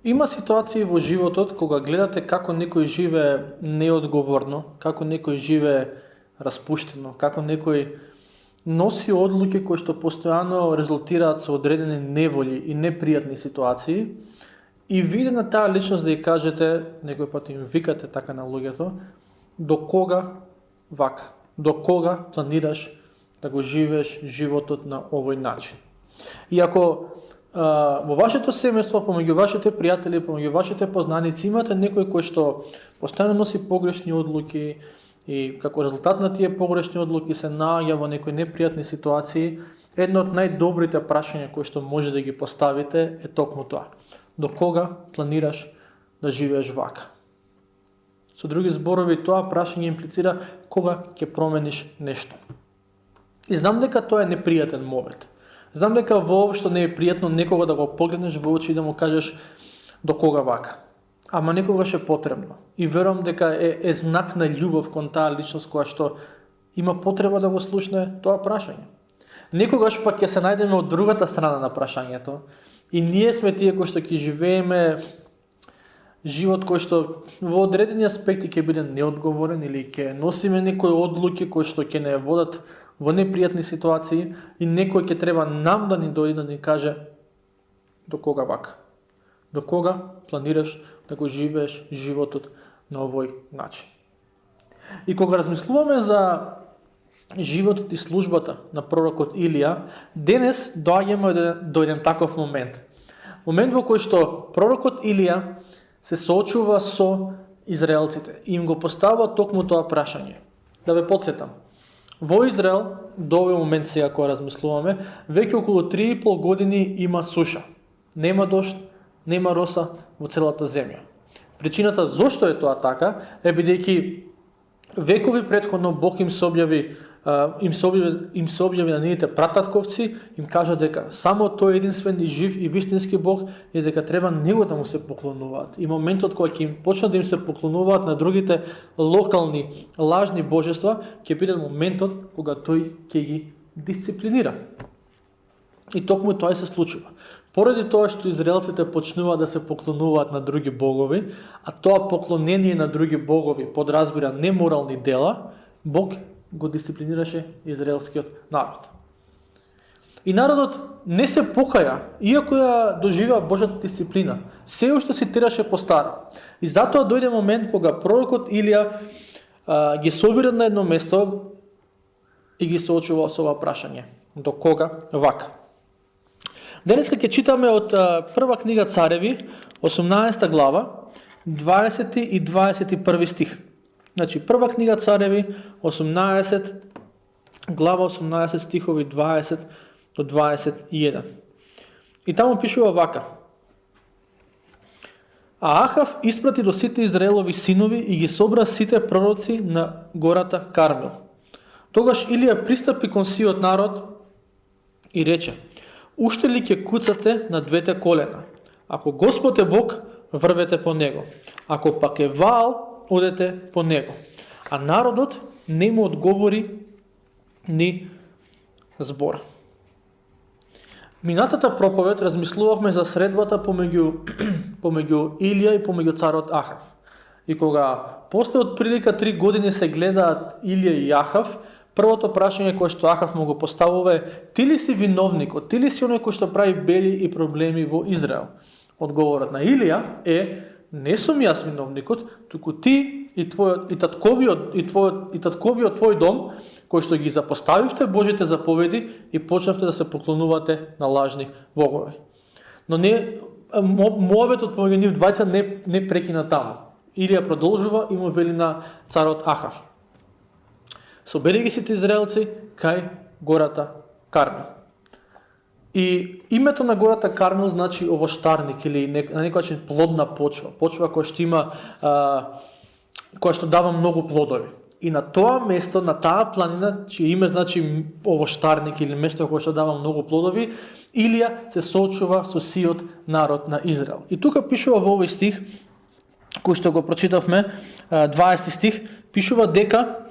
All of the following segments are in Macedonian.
Има ситуации во животот кога гледате како некој живее неодговорно, како некој живее распуштено, како некој носи одлуки кои што постојано резултираат со одредени неволји и непријатни ситуации, и виде на таа личност да ја кажете, некој пат им викате така на луѓето, до кога вака, до кога планираш да го живееш животот на овој начин. И ако во вашето семејство, помеѓу вашите пријатели, помеѓу вашите познаници имате некој кој што постојано носи погрешни одлуки и како резултат на тие погрешни одлуки се наоѓа во некои непријатни ситуации, едно од најдобрите прашања кои што може да ги поставите е токму тоа. До кога планираш да живееш вака? Со други зборови, тоа прашање имплицира кога ќе промениш нешто. И знам дека тоа е непријатен момент. Знам дека воопшто не е пријатно некога да го погледнеш во очи и да му кажеш до кога вака. Ама некогаш е потребно. И верувам дека е знак на љубов кон таа личност која што има потреба да го слушне тоа прашање. Некогаш пак ќе се најдеме од другата страна на прашањето и ние сме тие кои што ќе живееме живот кој што во одредени аспекти ќе биде неодговорен или ќе носиме некои одлуки кои што ќе не водат во непријатни ситуации и некој ќе треба нам да ни дојде да ни каже до кога вака. До кога планираш да го живееш животот на овој начин. И кога размислуваме за животот и службата на пророкот Илија, денес доаѓаме до еден таков момент. Момент во кој што пророкот Илија се соочува со израелците и им го поставува токму тоа прашање. Да ве потсетам. Во Израел, до овој момент сега кога размислуваме, веќе околу 3,5 години има суша. Нема дожд, нема роса во целата земја. Причината зошто е тоа така е бидејќи векови претходно Бог им се објави на нивните прататковци, им кажа дека само тој единствен и жив и вистински Бог и дека треба него да му се поклонуваат. И моментот кога ќе им почнат да им се поклонуваат на другите локални лажни божества, ќе биде моментот кога тој ќе ги дисциплинира. И токму тоа се случува. Поради тоа што израелците почнуваат да се поклонуваат на други богови, а тоа поклонение на други богови подразбира неморални дела, Бог го дисциплинираше израелскиот народ. И народот не се покаја, иако ја доживеа Божјата дисциплина, се уште си тераше по стара. И затоа дојде момент кога пророкот Илија ги собира на едно место и ги соочува со ова прашање. До кога вака? Денеска ќе читаме од прва книга Цареви, 18 глава, 20 и 21 стих. Значи, прва книга Цареви, 18 глава, 18 стихови, 20 до 21. И таму пишува вака. А Ахав испрати до сите Израелови синови и ги собра сите пророци на гората Кармел. Тогаш Илија пристапи кон сиот народ и рече: уште ли ќе куцате на двете колена? Ако Господ е Бог, врвете по него. Ако пак е Ваал, одете по него. А народот не му одговори ни збор. Минатата проповед размислувавме за средбата помеѓу Илија и помеѓу царот Ахав. И кога после од прилика 3 години се гледаат Илија и Ахав, првото прашање кое што Ахав му го поставува е: ти ли си виновникот, ти ли си оној кој што прави бели и проблеми во Израел? Одговорот на Илија е: не сум јас виновникот, туку ти и татковиот твој дом, кој што ги запоставивте Божите заповеди и почнавте да се поклонувате на лажни богови. Но не моветот помеѓу нив двајца не прекина таму. Илија продолжува и му вели на царот Ахав: собери ги сите израелци кај гората Кармел. И името на гората Кармел значи овоштарник или на некој начин плодна почва, почва која што има која што дава многу плодови. И на тоа место, на таа планина, чие име значи овоштарник или место кое што дава многу плодови, Илија се соочува со сиот народ на Израел. И тука пишува во овој стих, кој што го прочитавме, 20 стих, пишува дека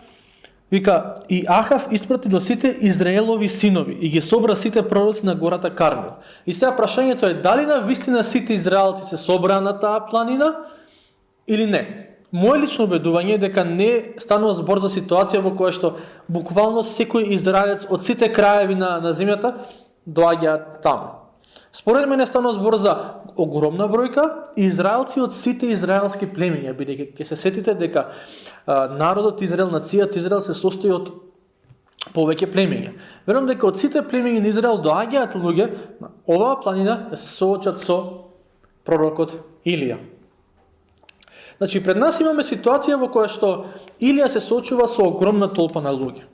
Вика, и Ахав испрати до сите Израелови синови и ги собра сите пророци на гората Кармел. И сега прашањето е дали на вистина сите израелци се собраа на таа планина или не. Моje лично убедување е дека не станува збор за ситуација во која што буквално секој израелец од сите краеви на земјата доаѓаат таму. Според мене станува збор за огромна бројка израелци од сите израелски племиња, бидејќи ќе се сетите дека народот Израел, нацијата Израел се состои од повеќе племиња. Верувам дека од сите племиња на Израел доаѓаат луѓе на оваа планина да се соочат со пророкот Илија. Значи, пред нас имаме ситуација во која што Илија се соочува со огромна толпа на луѓе.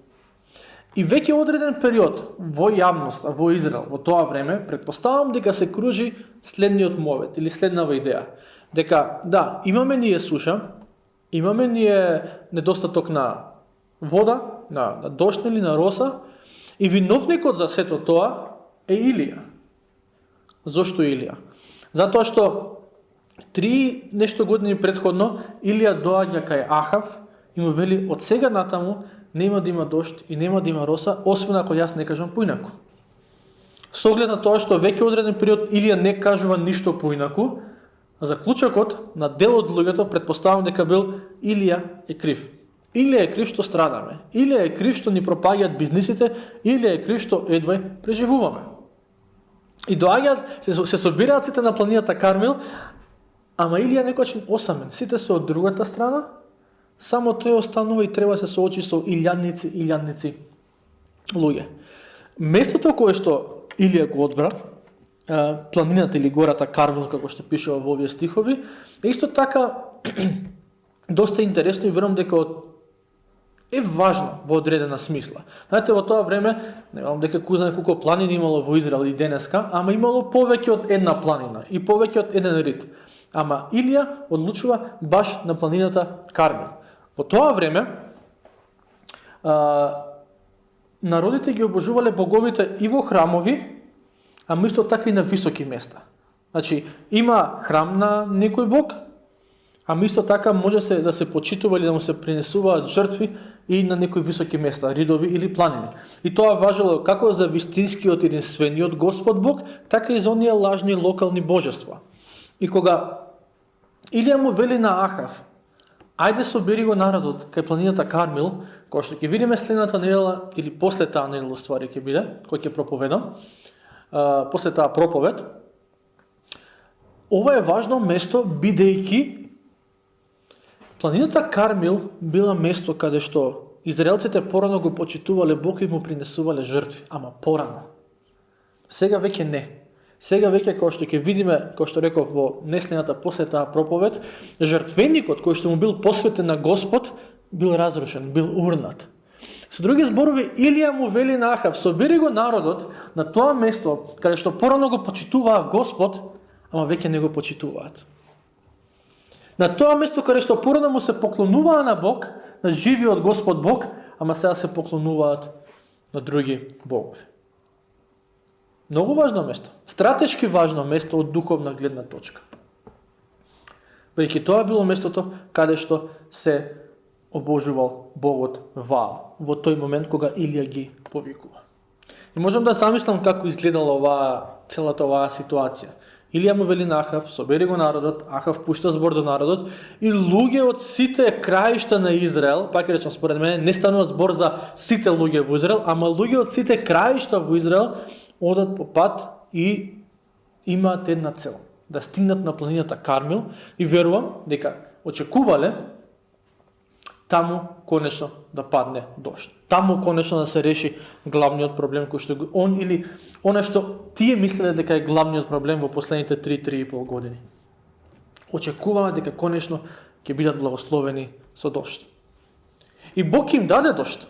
И веќе одреден период во јавноста, во Израел, во тоа време, предпоставам дека се кружи следниот мовет или следнава идеја. Дека, да, имаме ние суша, имаме ние недостаток на вода, на дожд или на роса, и виновникот за сето тоа е Илија. Зошто Илија? Затоа што 3 нешто години предходно Илија доаѓа кај Ахав и му вели од сега натаму нема да има дожд и нема да има роса, освен ако јас не кажам поинаку. Со оглед на тоа што веќе одреден период Илија не кажува ништо поинаку, заклучокот на дел од луѓето предпоставам дека бил Илија е крив. Илија е крив што страдаме. Илија е крив што ни пропаѓаат бизнисите, Илија е крив што едвај преживуваме. И доаѓаат, се собираат сите на планината Кармел, ама Илија некојаш осамен. Сите се од другата страна, само тој останува и треба се соочи со илјадници луѓе. Местото кое што Илија го одбра, планината или гората Кармел, како што пише во овие стихови, е исто така доста интересно и верувам дека е важно во одредена смисла. Знаете, во тоа време, не знам дека кој знае колку планини имало во Израел и денеска, ама имало повеќе од една планина и повеќе од еден рид. Ама Илија одлучува баш на планината Кармел. Во тоа време, народите ги обожувале боговите и во храмови, ама исто така и на високи места. Значи, има храм на некој бог, ама исто така може да се почитува или да му се принесуваат жртви и на некои високи места, ридови или планини. И тоа важело како за вистинскиот единствениот Господ Бог, така и за оние лажни локални божества. И кога Илија му вели на Ахав, ајде собери го народот кај планината Кармел, кој што ќе видиме следната недела или после таа недела ствари ќе биде, кој ќе проповедам, после таа проповед. Ова е важно место бидејќи планината Кармел била место каде што израелците порано го почитувале Бог и му принесувале жртви, ама порано. Сега веќе не. Сега веќе, кој што ќе видиме, кој што реков во неследната после таа проповед, жртвеникот кој што му бил посветен на Господ, бил разрушен, бил урнат. Со други зборови, Илија му вели на Ахав, собери го народот на тоа место каде што порано го почитуваа Господ, ама веќе не го почитуваат. На тоа место каде што порано му се поклонуваа на Бог, на живиот Господ Бог, ама сега се поклонуваат на други богови. Многу важно место, стратешки важно место од духовна гледна точка. Бидејќи тоа било местото каде што се обожувал богот Ваал во тој момент кога Илија ги повикува. И можам да замислам како изгледала целата оваа ситуација. Илија му вели на Ахав, собери го народот, Ахав пушта збор до народот и луѓе од сите краишта на Израел, пак речам според мене, не станува збор за сите луѓе во Израел, ама луѓе од сите краишта во Израел одат по пат и имаат една цел, да стигнат на планината Кармел и верувам дека очекувале таму конечно да падне дожд. Таму конечно да се реши главниот проблем кој што он или она што тие мислеле дека е главниот проблем во последните 3-3,5 години. Очекуваа дека конечно ќе бидат благословени со дожд. И Бог им даде дожд.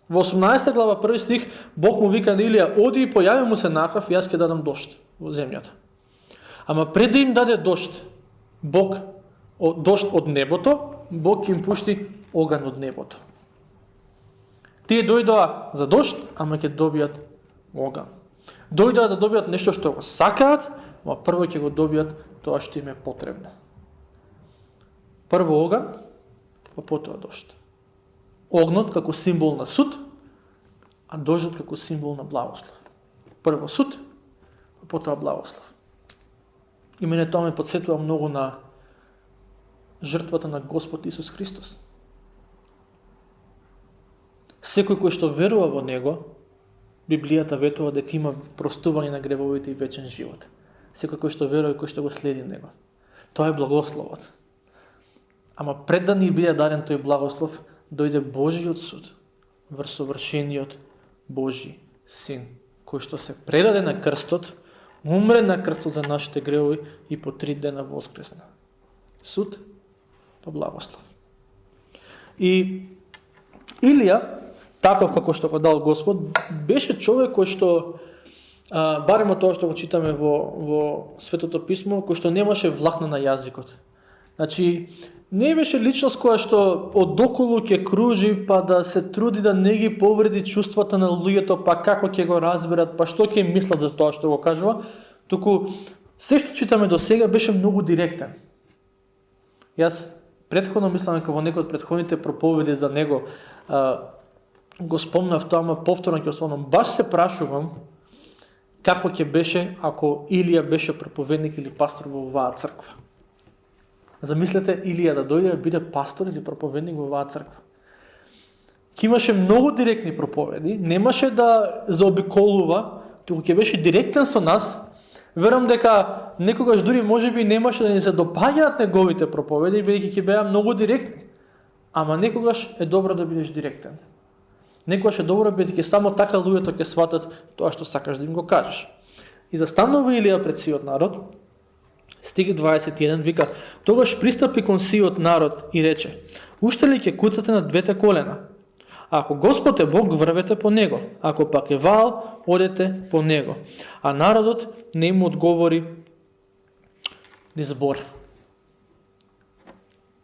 Во 18 глава 1 стих Бог му вика на Илија, оди и појави му се на Ахав, јас ќе дадам дожд во земјата. Ама пред да им даде дожд, дожд од небото, Бог им пушти оган од небото. Тие дојдоа за дожд, ама ќе добијат оган. Дојдоа да добијат нешто што го сакаат, ама прво ќе го добијат тоа што им е потребно. Прво оган, па потоа дожд. огнот како символ на суд, а дождот како символ на благослов. Прво суд, а потоа благослов. И мене тоа ме подсетува многу на жртвата на Господ Исус Христос. Секој кој што верува во Него, Библијата ветува дека има простување на гревовите и вечен живот. Секој кој што верува и кој што го следи Него. Тоа е благословот. Ама пред да ни биде даден тој благослов, дојде Божиот суд врз совршениот Божи Син, кој што се предаде на крстот, умре на крстот за нашите гревови и по 3 дена воскресна. Суд, па благослов. И Илија, таков како што го дал Господ, беше човек кој што, барем од тоа што го читаме во Светото Писмо, кој што немаше влакна на јазикот. Значи, не беше личност која што одоколу ќе кружи, па да се труди да не ги повреди чувствата на луѓето, па како ќе го разберат, па што ќе мислат за тоа што го кажува, туку се што читаме до сега беше многу директен. Јас претходно мислам дека во некој од претходните проповеди за него го спомнав тоа, ама повторно ќе спомнам. Баш се прашувам како ќе беше ако Илија беше проповедник или пастор во оваа црква. Замислете Илија да дојде да биде пастор или проповедник во оваа црква. Ке имаше многу директни проповеди, немаше да заобиколува, туку ќе беше директен со нас. Верувам дека некогаш дури можеби немаше да ни се допаѓаат неговите проповеди, бидејќи ќе беа многу директни. Ама некогаш е добро да бидеш директен. Некогаш е добро бидејќи само така луѓето ќе сватат тоа што сакаш да им го кажеш. И застанува Илија пред сиот народ. Стиг 21 вика: тогаш пристапи кон сиот народ и рече: уште ли ќе куцате на двете колена? Ако Господ е Бог, врвете по Него. Ако пак е Ваал, одете по Него. А народот не им одговори ни збор.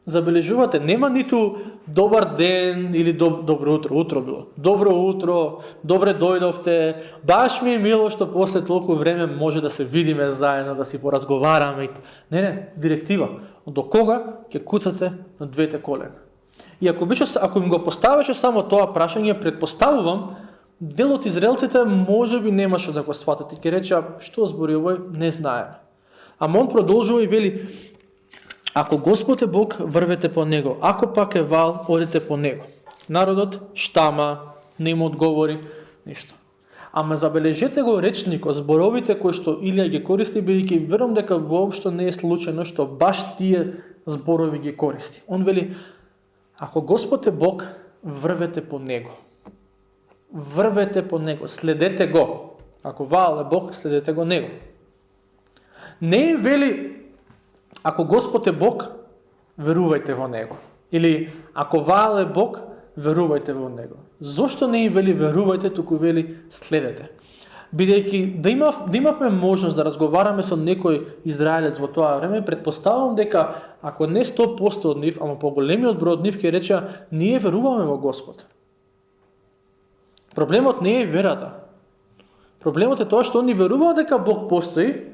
Забележувате, нема ниту добар ден или добро утро било. Добро утро, добре дојдовте, баш ми е мило што после толку време може да се видиме заедно, да си поразговараме. Не, директива. До кога ќе куцате на двете колена? И ако им го поставеше само тоа прашање, предпоставувам, дел од израелците може би немаше да го сватат и ќе рече: што збори овој, не знаеме. Ама он продолжува и вели: ако Господ е Бог, врвете по Него. Ако пак е Ваал, одете по Него. Народот штама, не им одговори ништо. Ама забележете го речникот, зборовите кои што Илија ги користи, бидејќи верувам дека воопшто не е случајно што баш тие зборови ги користи. Он вели: ако Господ е Бог, врвете по Него. Врвете по Него, следете го. Ако Ваал е Бог, следете го Него. Не вели: ако Господ е Бог, верувајте во Него. Или ако Ваал е Бог, верувајте во Него. Зошто не им вели верувајте, туку вели следете? Бидејќи да имавме можност да разговараме со некој израелец во тоа време, предпоставувам дека ако не 100% од нив, ама поголемиот број од нив ќе рече: ние веруваме во Господ. Проблемот не е верата. Проблемот е тоа што они веруваат дека Бог постои,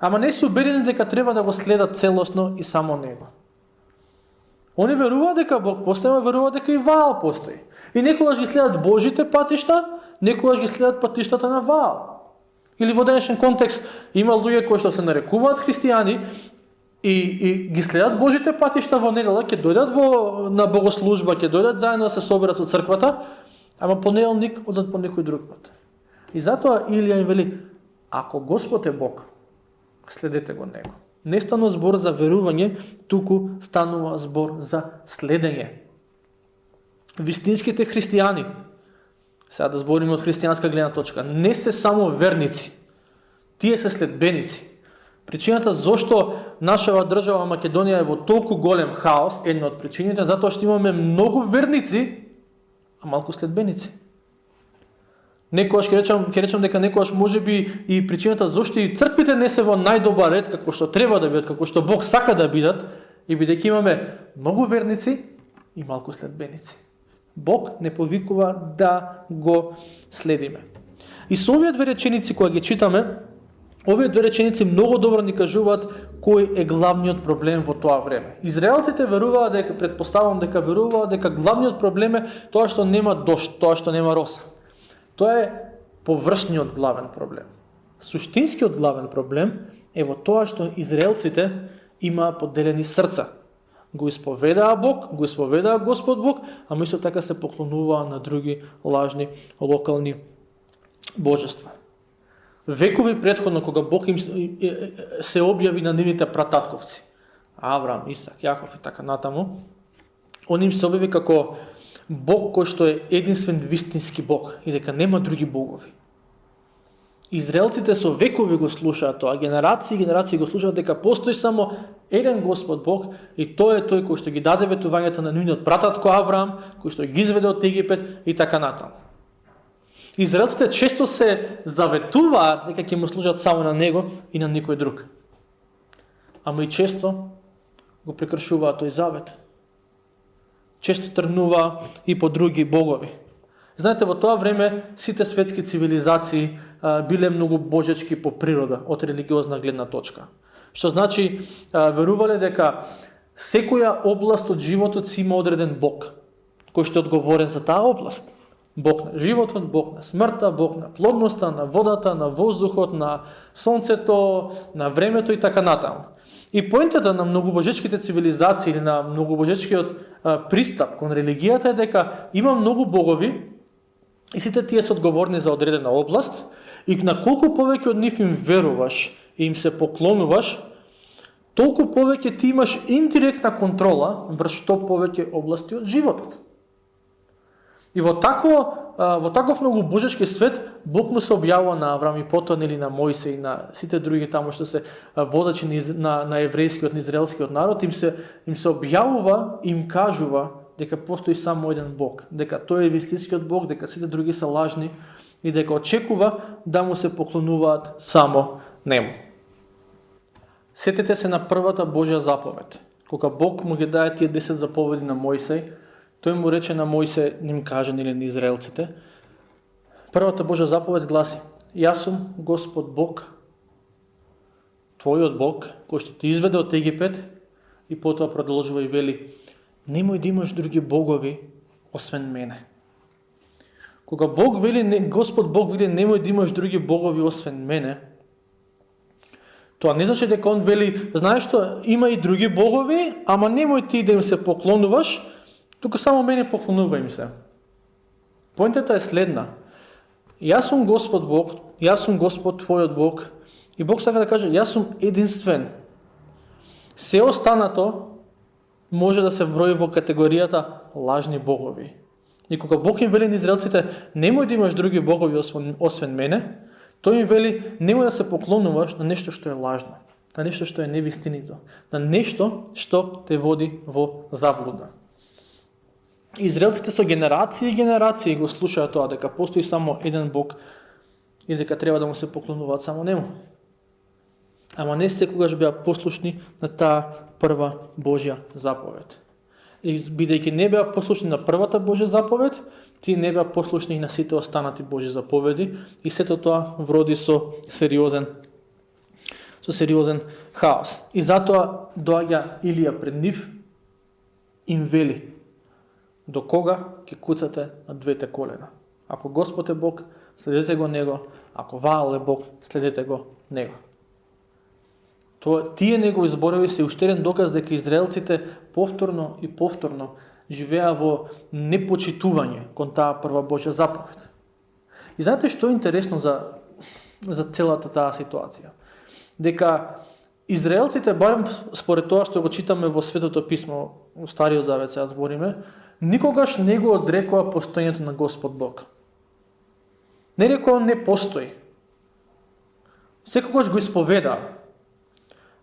ама не се убедени дека треба да го следат целосно и само Него. Они веруваат дека Бог постои, ама веруваат дека и Ваал постои. И некогаш ги следат Божите патишта, некогаш ги следат патиштата на Ваал. Или во денешен контекст има луѓе кои што се нарекуваат христијани и ги следат Божите патишта во недела, ќе дојдат на богослужба, ќе дојдат заедно да се соберат во црквата, ама понеделник одат по некој друг пат. И затоа Илија им вели: ако Господ е Бог, следете го Него. Не станува збор за верување, туку станува збор за следење. Вистинските христијани, сега да збориме од христијанска гледна точка, не се само верници, тие се следбеници. Причината зошто нашава држава Македонија е во толку голем хаос, една од причините, затоа што имаме многу верници, а малку следбеници. Некогаш ќе речам дека некогаш можеби и причината зошто и црквите не се во најдобар ред како што треба да бидат, како што Бог сака да бидат, и бидејќи имаме многу верници и малку следбеници. Бог не повикува да го следиме. И со овие две реченици кои ги читаме, Овие две реченици многу добро ни кажуваат кој е главниот проблем во тоа време. Израелците веруваат дека, предпоставам дека веруваат дека главниот проблем е тоа што нема дожд, тоа што нема роса. Тоа е површниот главен проблем. Суштинскиот главен проблем е во тоа што израелците имаа поделени срца. Го исповедаа Бог, го исповедаа Господ Бог, ама исто така се поклонуваа на други лажни локални божества. Векови претходно, кога Бог им се објави на нивните прататковци, Авраам, Исак, Јаков и така натаму, он им се објави како Бог кој што е единствен вистински Бог и дека нема други богови. Израелците со векови го слушаат тоа, генерации и генерации го слушаат дека постои само еден Господ Бог и тој е тој кој што ги даде ветувањата на нивниот прататко Авраам, кој што ги изведе од Египет и така натаму. Израелците често се заветуваат дека ќе му служат само на него и на никој друг. Ама и често го прекршуваат тој завет. Често тргнува и по други богови. Знаете, во тоа време сите светски цивилизации биле многу божечки по природа, од религиозна гледна точка. Што значи, верувале дека секоја област од животот си има одреден Бог, кој што е одговорен за таа област. Бог на животот, Бог на смртта, Бог на плодноста, на водата, на воздухот, на сонцето, на времето и така натаму. И поентата на многобожечките цивилизации или на многобожечкиот пристап кон религијата е дека има многу богови и сите тие се одговорни за одредена област и на колку повеќе од нив им веруваш и им се поклонуваш, толку повеќе ти имаш индиректна контрола врз што повеќе области од животот. И во таков многу божечки свет Бог му се објавува на Авраам и потоа нели на Мојсе и на сите други таму што се водачи на еврејскиот, на израелскиот народ, им се објавува и им кажува дека постои само еден Бог, дека тој е вистинскиот Бог, дека сите други се лажни и дека очекува да му се поклонуваат само нему. Сетете се на првата Божја заповед. Кога Бог му ги даде тие 10 заповеди на Мојсей, тој му рече на Мојсе, ним каже или на израелците, првата Божја заповед гласи: Јас сум Господ Бог, твојот Бог, кој што те изведе од Египет, и потоа продолжува и вели: немој да имаш други богови освен мене. Кога Бог вели, Господ Бог вели, немој да имаш други богови освен мене, тоа не значи дека он вели, знаеш што, има и други богови, ама немој ти да им се поклонуваш, тука само мене поклонува им се. Поентата е следна. Јас сум Господ Бог, јас сум Господ твојот Бог, и Бог сака да каже, јас сум единствен. Се останато може да се вброи во категоријата лажни богови. И кога Бог им вели на израелците, немој да имаш други богови освен мене, тој им вели, немој да се поклонуваш на нешто што е лажно, на нешто што е невистинито, на нешто што те води во заблуда. Израелците со генерации и генерации го слушаат тоа, дека постои само еден Бог и дека треба да му се поклонуваат само нему. Ама не секогаш беа послушни на таа прва Божја заповед. И бидејќи не беа послушни на првата Божја заповед, тие не беа послушни и на сите останати Божји заповеди, и сето тоа вроди со сериозен хаос. И затоа доаѓа Илија пред нив, им вели: до кога ќе куцате на двете колена? Ако Господ е Бог, следете го него, ако Ваал е Бог, следете го него. Тие негови зборови се уште еден доказ дека израелците повторно и повторно живеа во непочитување кон таа прва Божја заповед. И знаете што е интересно за целата таа ситуација? Дека израелците, барем според тоа што го читаме во Светото писмо, во Стариот завет сега збориме, никогаш не го одрекоа постоењето на Господ Бог. Не рекоа не постои. Секогаш го исповедаа.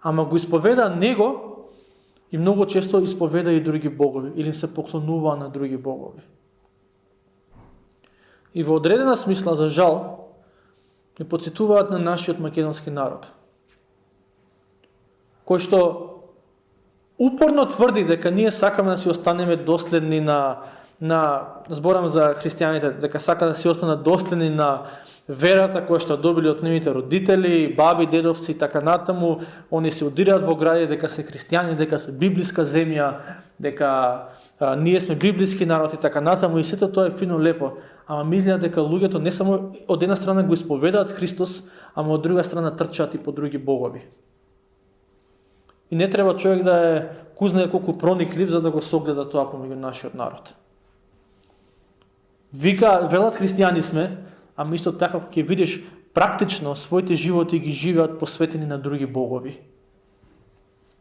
Ама го исповеда него и многу често исповеда и други богови, или им се поклонува на други богови. И во одредена смисла, за жал, не подсетуваат на нашиот македонски народ, кој што упорно тврди дека ние сакаме да си останеме доследни на зборам за христијаните, дека сака да си останат доследни на верата која што добили од нивните родители, баби, дедовци и така натаму, они се удираат во гради дека се христијани, дека се библиска земја, дека ние сме библиски народ и така натаму, и сето тоа е фино лепо. Ама мислеа дека луѓето не само од една страна го исповедаат Христос, ама од друга страна трчаат и по други богови. И не треба човек да е кузнае колку прониклив за да го согледа тоа помеѓу нашиот народ. Велат христијани сме, ама исто така ќе видиш практично своите животи ги живеат посветени на други богови.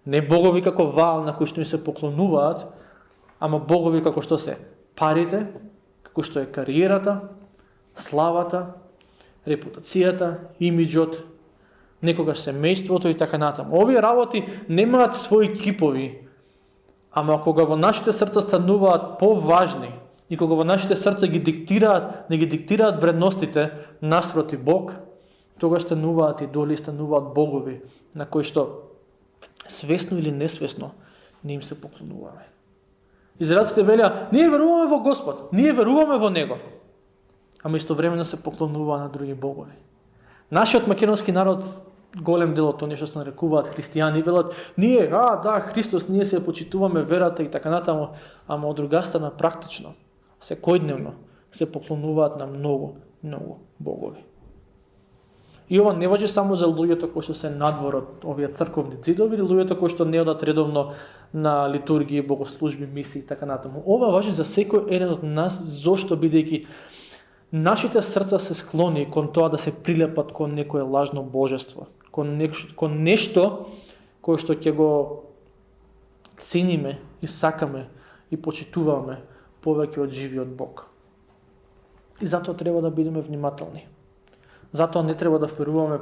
Не богови како Ваал на кои што им се поклонуваат, ама богови како што се парите, како што е кариерата, славата, репутацијата, имиджот, некогаш семејството и така натаму. Овие работи немаат своји кипови, ама кога во нашите срца стануваат поважни и кога во нашите срца не ги диктираат вредностите наспроти Бог, тогаш стануваат идоли, стануваат богови на кои што свесно или несвесно не им се поклонуваме. Израелците велеа, ние веруваме во Господ, ние веруваме во Него, ама истовремено се поклонува на други богови. Нашиот македонски народ, голем дел од тоа нешто се нарекуваат христијани, велат, ние, Христос, ние се почитуваме верата и така натаму, ама од друга страна практично, секојдневно се поклонуваат на многу богови. И ова не важи само за луѓето кои што се надвор од овие црковни ѕидови или луѓето кои што не одат редовно на литургии, богослужби, мисии и така натаму. Ова важи за секој еден од нас, зошто бидејќи нашите срца се склони кон тоа да се прилепат кон некое лажно божество, кон нешто кое што ќе го цениме и сакаме и почитуваме повеќе од живиот Бог. И затоа треба да бидеме внимателни. Затоа не треба да веруваме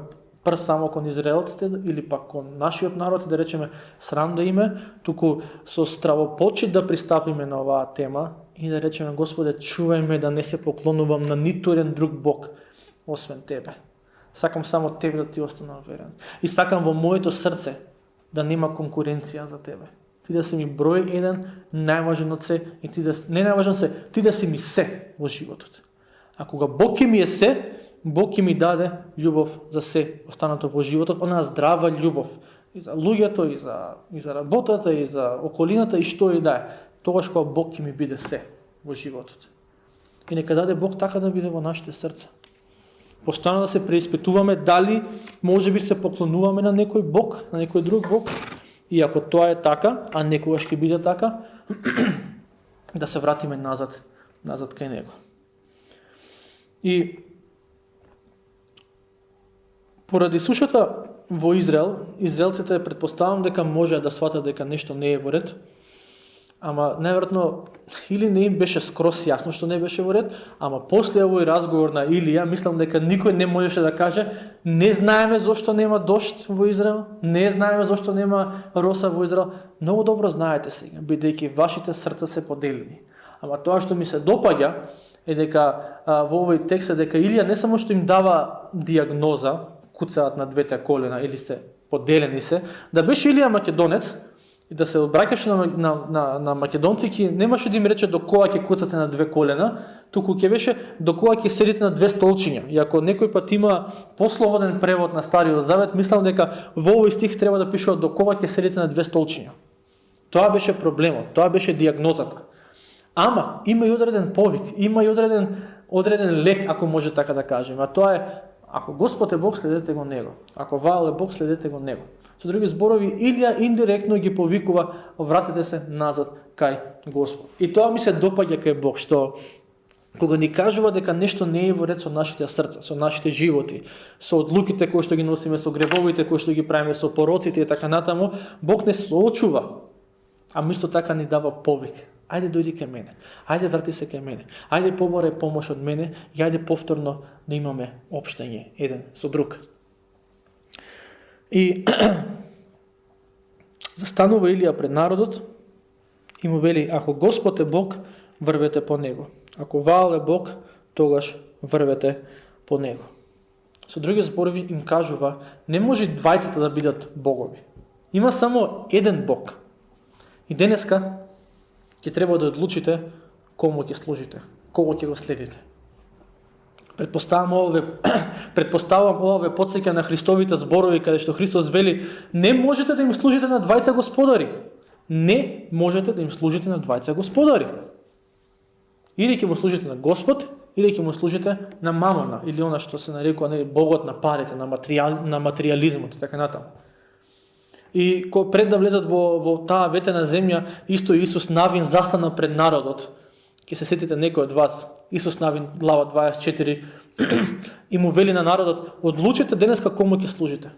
само кон израелците или пак кон нашиот народ и да речеме срам да име, туку со стравопочит да пристапиме на оваа тема и да речеме Господе, чувај ме да не се поклонувам на ниту еден друг Бог освен Тебе. Сакам само Тебе да Ти останам верен. И сакам во моето срце да нема конкуренција за Тебе. Ти да си ми број еден, најважен од се, и ти да не најважен се, ти да си ми се во животот. А кога Бог ќе ми е се, Бог ќе ми даде љубов за се останато во животот, она здрава љубов и за луѓето, и за работата, и за околината, и што и да е. Тогаш кога Бог ќе ми биде се во животот. И нека даде Бог така да биде во нашите срца. Постојано да се преиспитуваме дали може би се поклонуваме на некој Бог, на некој друг Бог, и ако тоа е така, а некогаш ќе биде така, да се вратиме назад кај Него. И поради сушата во Израел, израелците предпоставам дека може да сватат дека нешто не е во ред, ама најверојатно или не им беше скрос јасно што не беше во ред, ама после овој разговор на Илија, мислам дека никој не можеше да каже не знаеме зошто нема дожд во Израел, не знаеме зошто нема роса во Израел. Многу добро знаете сега, бидејќи вашите срца се поделени. Ама тоа што ми се допаѓа е дека во овој текст е дека Илија не само што им дава диагноза, куцаат на двете колена или се поделени се, да беше Илија македонец и да се обраќаше на македонци, ки немаше да им рече до кога ќе куцате на две колена, туку ќе беше до кога ќе седите на две столчиња. И ако некој пат има послободен превод на Стариот Завет, мислам дека во овој стих треба да пишува до кога ќе седите на две столчиња. Тоа беше проблемот, тоа беше диагнозата. Ама има и одреден повик, има и одреден лек, ако може така да кажеме, а тоа е ако Господ е Бог, следете го Него. Ако Ваал е Бог, следете го Него. Со други зборови, Илија индиректно ги повикува, вратете се назад кај Господ. И тоа ми се допаѓа кај Бог, што кога ни кажува дека нешто не е во ред со нашите срца, со нашите животи, со одлуките кои што ги носиме, со гревовите кои што ги правиме, со пороците и така натаму, Бог не соочува, а исто така ни дава повик. Ајде дојди кај мене, ајде врати се кај мене, ајде побарај помош од мене и ајде повторно да имаме општење еден со друг. И застанува Илија пред народот и му вели, ако Господ е Бог, врвете по Него. Ако Ваал е Бог, тогаш врвете по Него. Со други зборови им кажува, не може двајцата да бидат богови. Има само еден Бог. И денеска ќе треба да одлучите кому ќе служите, кого ќе го следите. Предпоставам ова ве потсеќа на Христовите зборови, каде што Христос вели: не можете да им служите на двајца господари. Не можете да им служите на двајца господари. Или ќе му служите на Господ, или ќе му служите на мамона, или она што се нарекува богот на парите, на материјализмот и така натаму. И пред да влезат во таа ветена земја, исто Исус навин застана пред народот. Ќе се сетите некој од вас, Исус навин, глава 24, и му вели на народот: одлучете денеска кому ќе служите.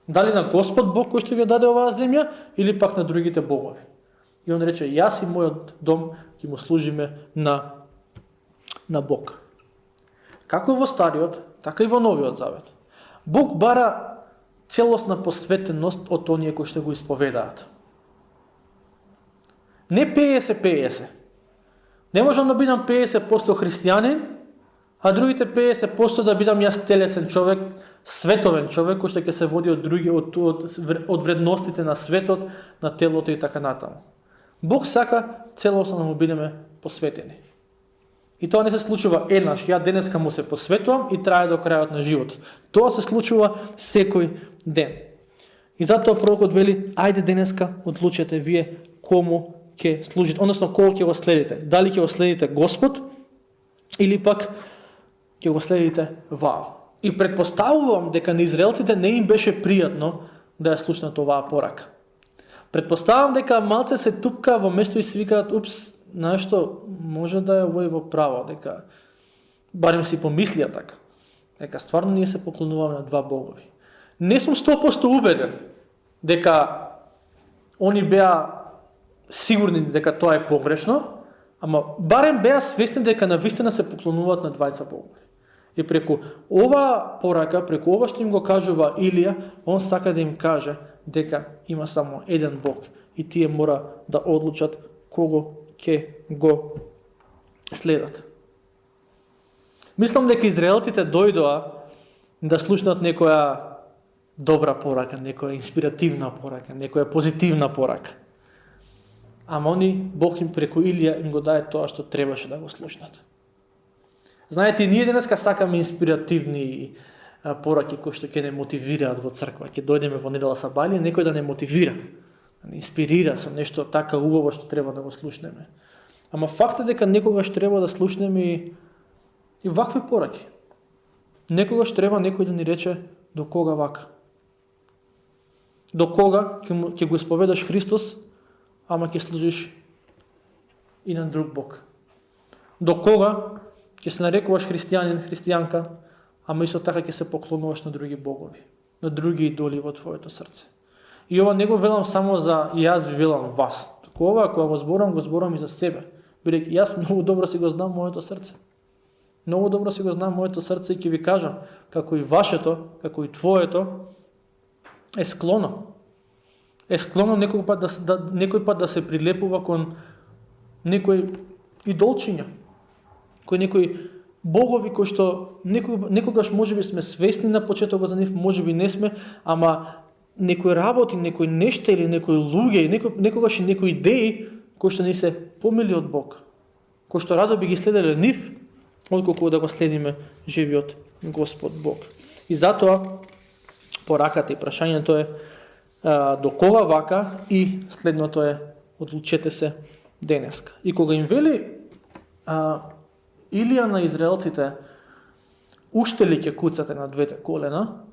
Дали на Господ Бог кој што ви даде оваа земја, или пак на другите богови. И он рече: јас и мојот дом ќе му служиме на Бог. Како во Стариот, така и во Новиот Завет. Бог бара целосна посветеност од оние кои што го исповедаат. Не 50-50. Не можам да бидам 50% христијанин, а другите 50% да бидам јас телесен човек, световен човек, кој што ќе се води од вредностите на светот, на телото и така натаму. Бог сака целосно да му бидеме посветени. И тоа не се случува еднаш. Ја денеска му се посветувам и трае до крајот на животот. Тоа се случува секој ден. И затоа пророкот вели: ајде денеска одлучете вие кому ќе служите, односно кого ќе го следите. Дали ќе го следите Господ или пак ќе го следите Ваал. И предпоставувам дека на израелците не им беше пријатно да ја слушнат оваа порака. Предпоставам дека малце се тупка во место и си викаат: упс, нашто може да е овој во право, дека барем си помислија така. Дека стварно ние се поклонуваме на два богови. Не сум 100% убеден дека они беа сигурни дека тоа е погрешно, ама барем беа свесни дека навистина се поклонуваат на двајца богови. И преку ова порака, преку ова што им го кажува Илија, он сака да им каже дека има само еден Бог и тие мора да одлучат кого ќе го следат. Мислам дека израелците дојдоа да слушнат некоја добра порака, некоја инспиративна порака, некоја позитивна порака. Ама они, Бог им преку Илија им го даде тоа што требаше да го слушнат. Знаете, ние денеска сакаме инспиративни пораки кои што ќе не мотивираат во црква. Ќе дојдеме во недела сабајлија, некој да не мотивира, да не инспирира со нешто така убаво што треба да го слушнеме. Ама факт е дека некогаш треба да слушнеме и вакви пораки. Некогаш треба некој да ни рече: до кога вака? До кога ќе го исповедаш Христос, ама ќе служиш и на друг Бог? До кога ќе се нарекуваш христијанин, христијанка, ама исто така ќе се поклонуваш на други богови, на други идоли во твоето срце? И ова не го велам само за јас, ви велам вас. Ова, кога го зборам и за себе. Бидејќи јас многу добро си го знам моето срце. Многу добро си го знам моето срце и ќе ви кажам, како и вашето, како и твоето, е склоно. Е склоно некој пат да се прилепува кон некој идолчиња, кој некои богови кои што некогаш можеби сме свесни на почетокот за нив, можеби не сме, ама некои работи, некои нешта или некои луѓе, некогаш и некои идеи кои што ни се помили од Бог, кои што радо би ги следеле нив, отколку да го следиме живиот Господ Бог. И затоа пораката и прашањето е до кога вака, и следното е: одлучете се денеска. И кога им вели Илија на израелците: уште ли ќе куцате на двете колена,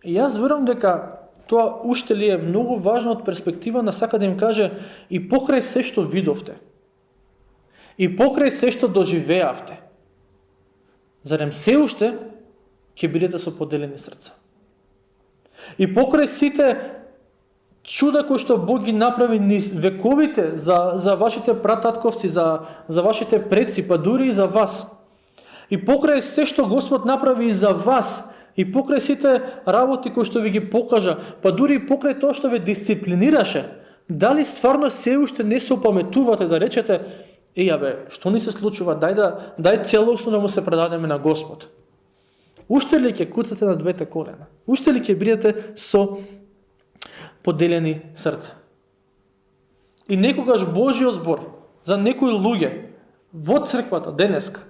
јас верувам дека тоа уште ли е многу важно од перспектива на сака да им каже: и покрај се што видовте, и покрај се што доживеавте, зарем се уште ќе бидете со поделени срца. И покрај сите чуда кои што Бог ги направи низ вековите за вашите прататковци, за вашите предци, па дури и за вас. И покрај се што Господ направи и за вас, и покрај сите работи кои што ви ги покажа, па дури и покрај тоа што ве дисциплинираше, дали стварно се уште не се опаметувате да речете: што ни се случува, дај целосно да му се предадеме на Господ. Уште ли ќе куцате на двете колена? Уште ли ќе бидете со поделени срца? И некогаш Божиот збор, за некои луѓе во црквата денеска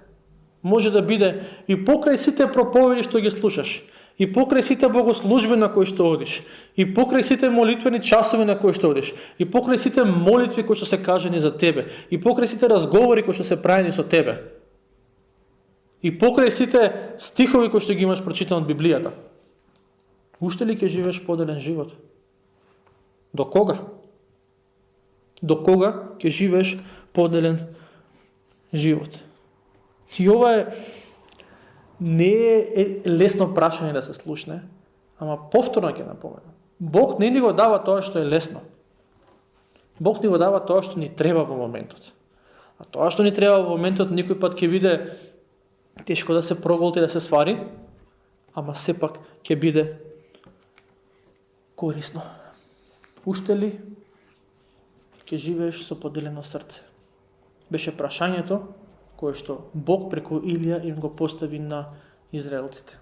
може да биде и покрај сите проповеди што ги слушаш, и покрај сите богослужби на кои што одиш, и покрај сите молитвени часови на кои што одиш, и покрај сите молитви кои што се кажани за тебе, и покрај сите разговори кои што се правени со тебе, и покрај сите стихови кои што ги имаш прочитан од Библијата. Уште ли ќе живееш поделен живот? До кога? До кога ќе живееш поделен живот? И ова не е лесно прашање да се слушне, ама повторно ќе напоменам. Бог не ни го дава тоа што е лесно. Бог ни го дава тоа што ни треба во моментот. А тоа што ни треба во моментот никој пат ќе биде тешко да се проголти, да се свари, ама сепак ќе биде корисно. Уште ли ќе живееш со поделено срце? Беше прашањето кое што Бог преку Илија им го постави на израелците.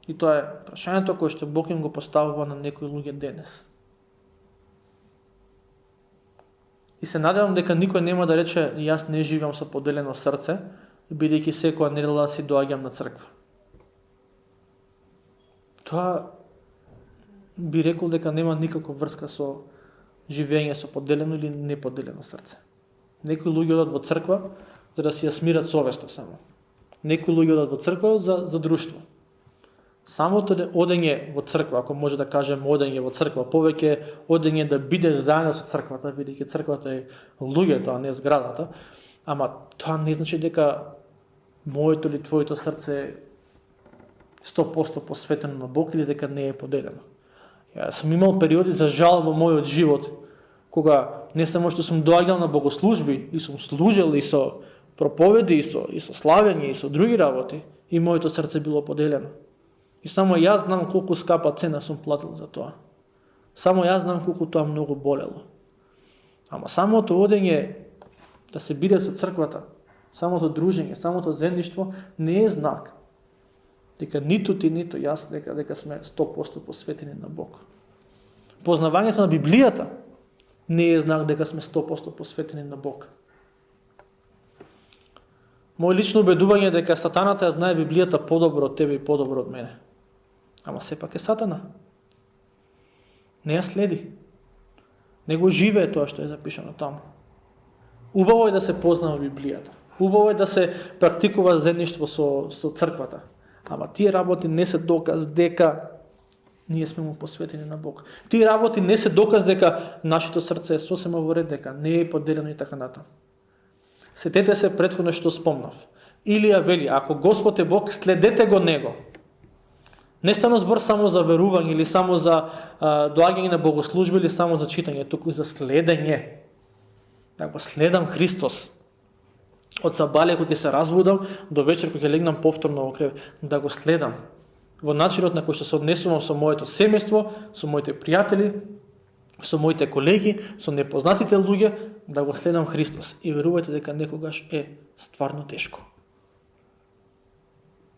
И тоа е прашањето кое што Бог им го поставува на некои луѓе денес. И се надевам дека никој нема да рече јас не живеам со поделено срце, бидејќи секоја недела си доаѓам на црква. Тоа би рекол дека нема никаква врска со живење со поделено или неподелено срце. Некои луѓе одат во црква за да си ја смират совеста само. Некои луѓе одат во црква за друштво. Самото одење во црква, ако може да кажем одење во црква, повеќе одење да биде заедно со црквата, бидејќи црквата е луѓето, а не зградата, ама тоа не значи дека моето или твоето срце е 100% посветено на Бог или дека не е поделено. Ја сум имал периоди за жал во мојот живот, кога не само што сум доаѓал на богослужби и сум служел и со проповеди и со славење и со други работи, и моето срце било поделено. И само јас знам колку скапа цена сум платил за тоа. Само јас знам колку тоа многу болело. Ама самото одење да се биде со црквата, самото дружење, самото заедништво не е знак дека ниту ти, ниту јас дека сме 100% посветени на Бог. Познавањето на Библијата не е знак дека сме 100% посветени на Бог. Мој лично убедување е дека сатаната ја знае Библијата подобро од тебе и подобро од мене. Ама сепак е сатана. Не ја следи. Не го живее тоа што е запишано таму. Убаво е да се познава Библијата. Убаво е да се практикува заедништво со црквата. Ама тие работи не се доказ дека ние сме му посветени на Бог. Тие работи не се доказ дека нашето срце е сосема во ред, дека не е поделено и така натаму. Сетете се претходно што спомнав. Илија вели, ако Господ е Бог, следете го Него. Не стана збор само за верување или само за доаѓање на богослужби или само за читање, туку за следење. Да го следам Христос. Од сабале кој ќе се разбудам до вечер кој ќе легнам повторно во крев, да го следам во начинот на кој што се однесувам со моето семејство, со моите пријатели, со моите колеги, со непознатите луѓе, да го следам Христос. И верувајте дека некогаш е стварно тешко.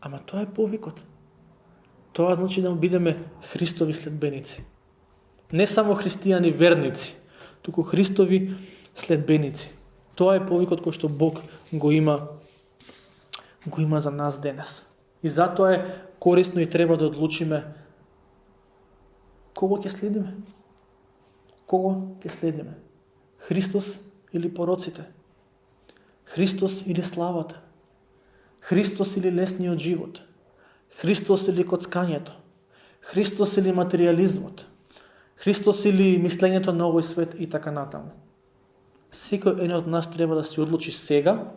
Ама тоа е повикот. Тоа значи да бидеме Христови следбеници. Не само христијани верници, туку Христови следбеници. Тоа е повикот кој што Бог го има за нас денес. И затоа е корисно и треба да одлучиме кого ќе следиме. Кого ќе следиме? Христос или пороците? Христос или славата? Христос или лесниот живот? Христос или коцкањето? Христос или материјализмот? Христос или мислењето на овој свет и така натаму? Секој еден од нас треба да се одлучи сега,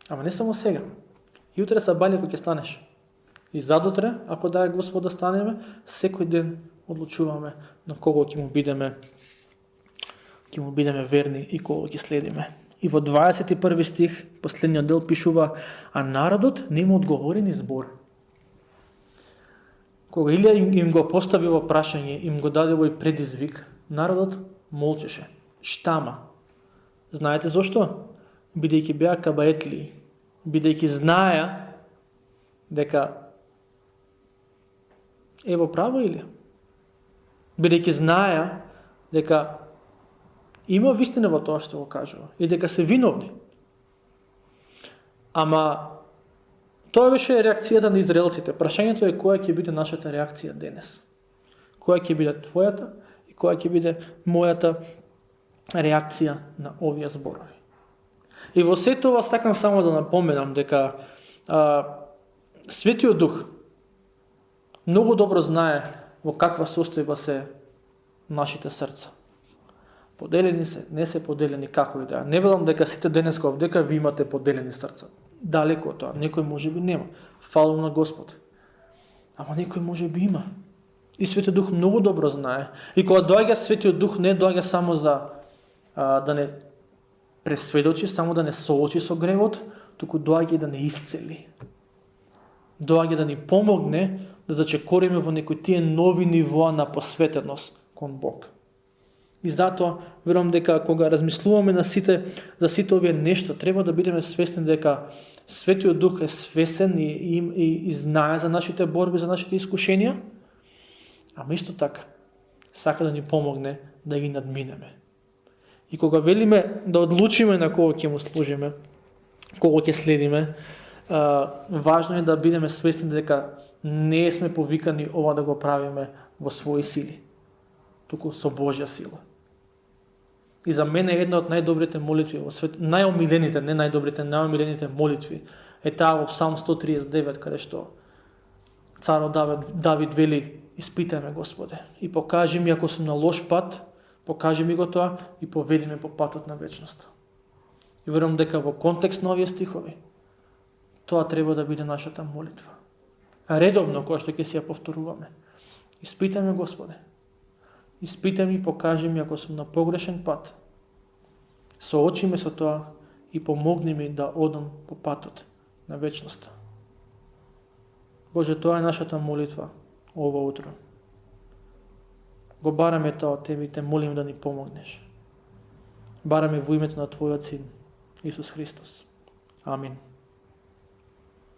ама не само сега. Јутре сабање кој ќе станеш. И задутре, ако дај Господ да станеме, секој ден одлучуваме на кого ќе му бидеме верни и кого ќе следиме. И во 21 стих, последниот дел пишува, а народот не му одговори ни збор. Кога Илија им го постави во прашање, им го даде овој предизвик, народот молчеше, штама. Знаете зошто? Бидејќи беа кабаетли, бидејќи знаеа дека е во право Илија. Бидејќи знаеа дека Има вистина во тоа што го кажува и дека се виновни. Ама тоа беше реакцијата на израелците. Прашањето е која ќе биде нашата реакција денес. Која ќе биде твојата и која ќе биде мојата реакција на овие зборови. И во сето ова сакам само да напоменам дека Светиот Дух многу добро знае во каква состојба се нашите срца. Поделени се, не се поделени, како и да. Не велам дека сите денеска овдека ви имате поделени срца. Далеко од тоа. Некој може би нема. Фалам на Господ. Ама некој може би има. И Светиот Дух многу добро знае. И кога доаѓа Светиот Дух, не доаѓа само за да не пресведочи, само да не соочи со гревот, туку доаѓа да не исцели. Доаѓа да ни помогне да зачекориме во некои тие нови нивоа на посветеност кон Бог. И затоа верувам дека кога размислуваме за сите овие нешта, треба да бидеме свесни дека Светиот Дух е свесен и знае за нашите борби, за нашите искушенија, ама исто така сака да ни помогне да ги надминеме. И кога велиме да одлучиме на кого ќе му служиме, кого ќе следиме, важно е да бидеме свесни дека не сме повикани ова да го правиме во своји сили, туку со Божја сила. И за мене една од најдобрите молитви во свет, најомилените, не најдобрите, најомилените молитви е таа во Псалм 139, каде што царот Давид вели: испитај ме, Господе, и покажи ми ако сум на лош пат, покажи ми го тоа и поведи ме по патот на вечноста. И верувам дека во контекст на овие стихови тоа треба да биде нашата молитва. Редовно, која што ќе си ја повторуваме. Испитај ме, Господе. Испитај ми и покажи ми ако сум на погрешен пат. Соочи ме со тоа и помогни ми да одам по патот на вечноста. Боже, тоа е нашата молитва ова утро. Го бараме тоа од Тебе и Те молим да ни помогнеш. Бараме во името на Твојот Син, Исус Христос. Амин.